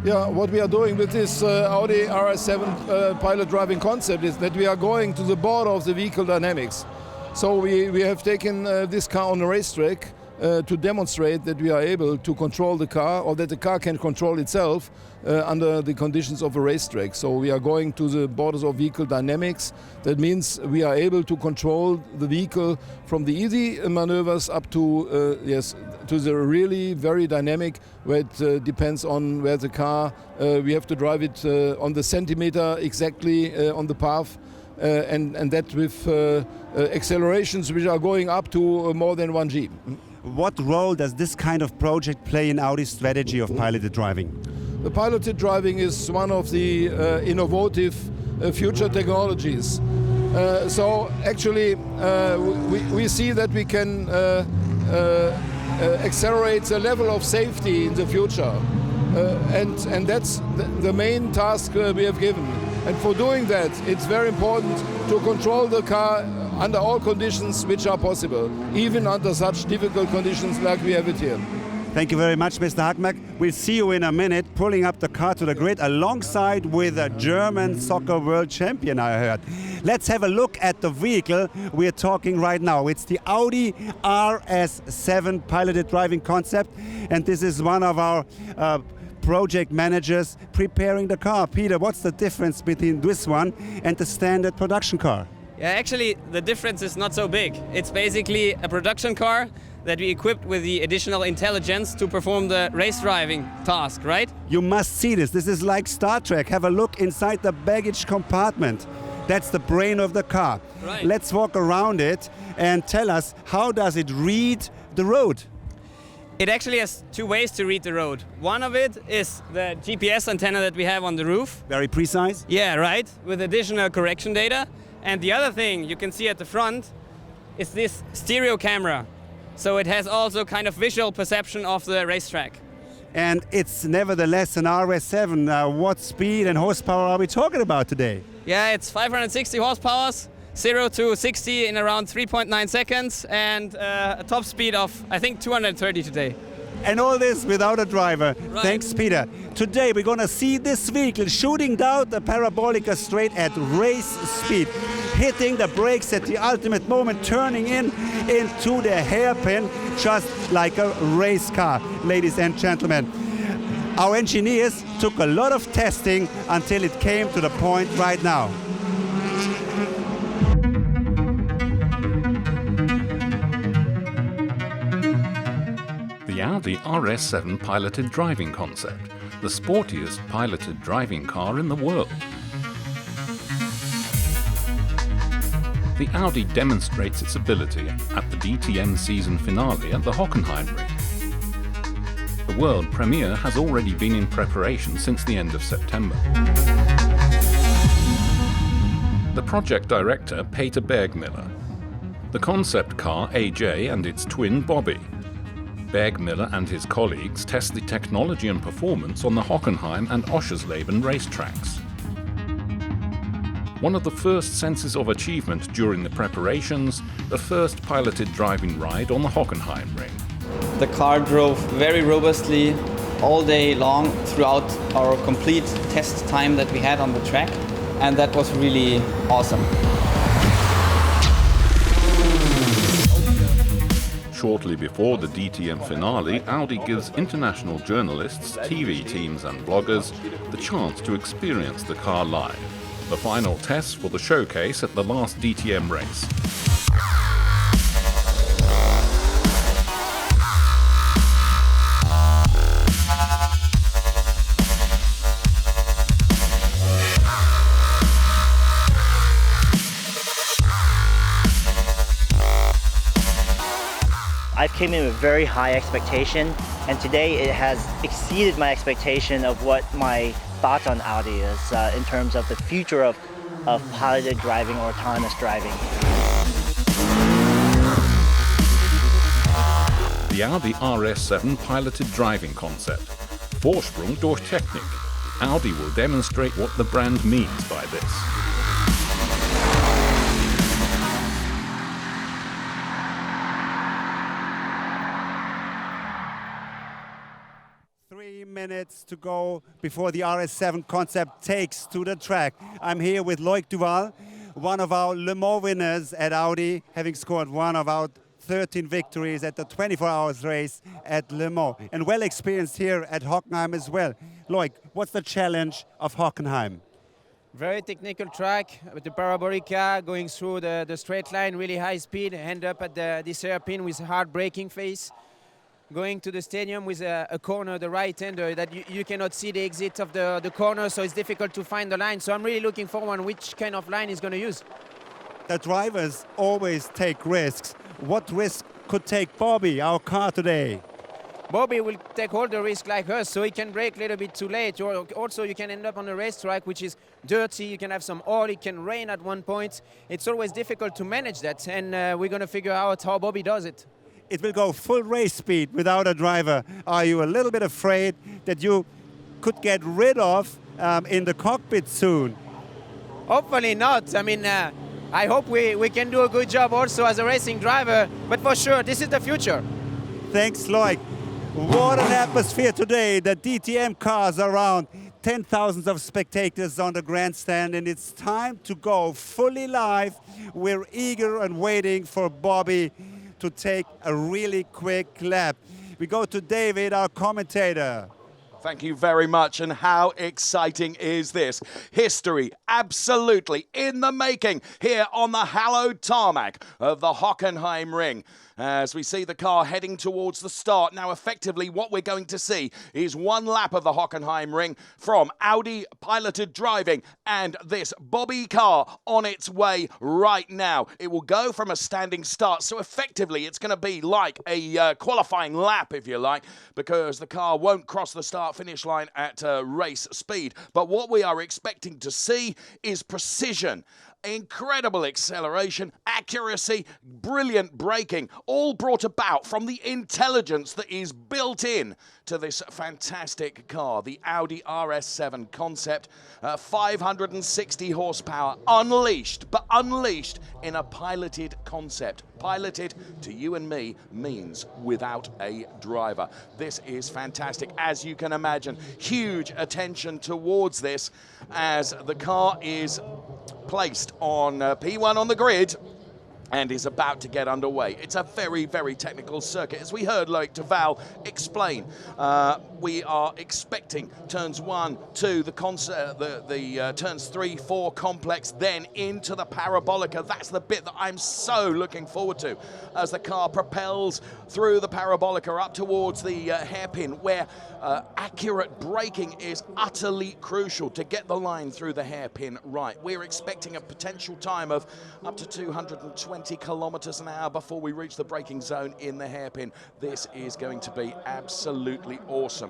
Yeah, what we are doing with this Audi RS7 pilot driving concept is that we are going to the border of the vehicle dynamics. So we have taken this car on a racetrack to demonstrate that we are able to control the car, or that the car can control itself under the conditions of a racetrack. So we are going to the borders of vehicle dynamics. That means we are able to control the vehicle from the easy maneuvers up to to the really very dynamic, where it depends on where the car, we have to drive it on the centimeter exactly on the path. And that with accelerations which are going up to more than 1 G. What role does this kind of project play in Audi's strategy of piloted driving? The piloted driving is one of the innovative future technologies. So actually we see that we can accelerate the level of safety in the future. And that's the main task we have given. And for doing that, it's very important to control the car under all conditions which are possible, even under such difficult conditions like we have it here. Thank you very much, Mr. Hackmack. We'll see you in a minute, pulling up the car to the grid alongside with a German soccer world champion, I heard. Let's have a look at the vehicle we're talking right now. It's the Audi RS7 piloted driving concept, and this is one of our project managers preparing the car. Peter, what's the difference between this one and the standard production car? Yeah, actually the difference is not so big. It's basically a production car that we equipped with the additional intelligence to perform the race driving task, right? You must see this. This is like Star Trek. Have a look inside the baggage compartment. That's the brain of the car. Right. Let's walk around it and tell us, how does it read the road? It actually has two ways to read the road. One of it is the GPS antenna that we have on the roof. Very precise. Yeah, right, with additional correction data. And the other thing you can see at the front is this stereo camera. So it has also kind of visual perception of the racetrack. And it's nevertheless an RS7. What speed and horsepower are we talking about today? Yeah, it's 560 horsepower, 0 to 60 in around 3.9 seconds, and a top speed of, I think, 230 today. And all this without a driver. Right. Thanks, Peter. Today we're going to see this vehicle shooting down the parabolic straight at race speed, hitting the brakes at the ultimate moment, turning into the hairpin, just like a race car, ladies and gentlemen. Our engineers took a lot of testing until it came to the point right now. The Audi RS7 piloted driving concept, the sportiest piloted driving car in the world. The Audi demonstrates its ability at the DTM season finale at the Hockenheim ring. The world premiere has already been in preparation since the end of September. The project director, Peter Bergmiller. The concept car, AJ, and its twin, Bobby. Bergmiller and his colleagues test the technology and performance on the Hockenheim and Oschersleben racetracks. One of the first senses of achievement during the preparations, the first piloted driving ride on the Hockenheim ring. The car drove very robustly all day long throughout our complete test time that we had on the track, and that was really awesome. Shortly before the DTM finale, Audi gives international journalists, TV teams and bloggers the chance to experience the car live. The final tests for the showcase at the last DTM race. I came in with very high expectation, and today it has exceeded my expectation of what my thoughts on Audi is in terms of the future of piloted driving or autonomous driving. The Audi RS7 piloted driving concept. Vorsprung durch Technik. Audi will demonstrate what the brand means by this. 3 minutes minutes to go before the RS7 concept takes to the track. I'm here with Loic Duval, one of our Le Mans winners at Audi, having scored one of our 13 victories at the 24 hours race at Le Mans, and well experienced here at Hockenheim as well. Loic, what's the challenge of Hockenheim? Very technical track with the parabolica going through the straight line, really high speed, end up at this hairpin with hard braking phase. Going to the stadium with a corner, the right-hander, that you cannot see the exit of the corner, so it's difficult to find the line. So I'm really looking forward which kind of line he's going to use. The drivers always take risks. What risk could take Bobby, our car today? Bobby will take all the risk like us, so he can brake a little bit too late. Or also, you can end up on a racetrack which is dirty. You can have some oil. It can rain at one point. It's always difficult to manage that, and we're going to figure out how Bobby does it. It will go full race speed without a driver. Are you a little bit afraid that you could get rid of in the cockpit soon? Hopefully not. I mean, I hope we can do a good job also as a racing driver, but for sure, this is the future. Thanks, Loic. What an atmosphere today. The DTM cars around, 10,000 of spectators on the grandstand, and it's time to go fully live. We're eager and waiting for Bobby to take a really quick lap. We go to David, our commentator. Thank you very much. And how exciting is this? History absolutely in the making here on the hallowed tarmac of the Hockenheim ring. As we see the car heading towards the start. Now, effectively, what we're going to see is one lap of the Hockenheim ring from Audi piloted driving and this Bobby car on its way right now. It will go from a standing start. So effectively, it's going to be like a qualifying lap, if you like, because the car won't cross the start-finish line at race speed. But what we are expecting to see is precision. Incredible acceleration, accuracy, brilliant braking, all brought about from the intelligence that is built in to this fantastic car, the Audi RS7 concept. 560 horsepower, unleashed, but unleashed in a piloted concept. Piloted, to you and me, means without a driver. This is fantastic, as you can imagine. Huge attention towards this as the car is placed on P1 on the grid and is about to get underway. It's a very, very technical circuit. As we heard Loic Duval explain, we are expecting turns 1, 2, the turns 3, 4 complex, then into the parabolica. That's the bit that I'm so looking forward to as the car propels through the parabolica up towards the hairpin, where accurate braking is utterly crucial to get the line through the hairpin right. We're expecting a potential time of up to 220 kilometers an hour before we reach the braking zone in the hairpin. This is going to be absolutely awesome.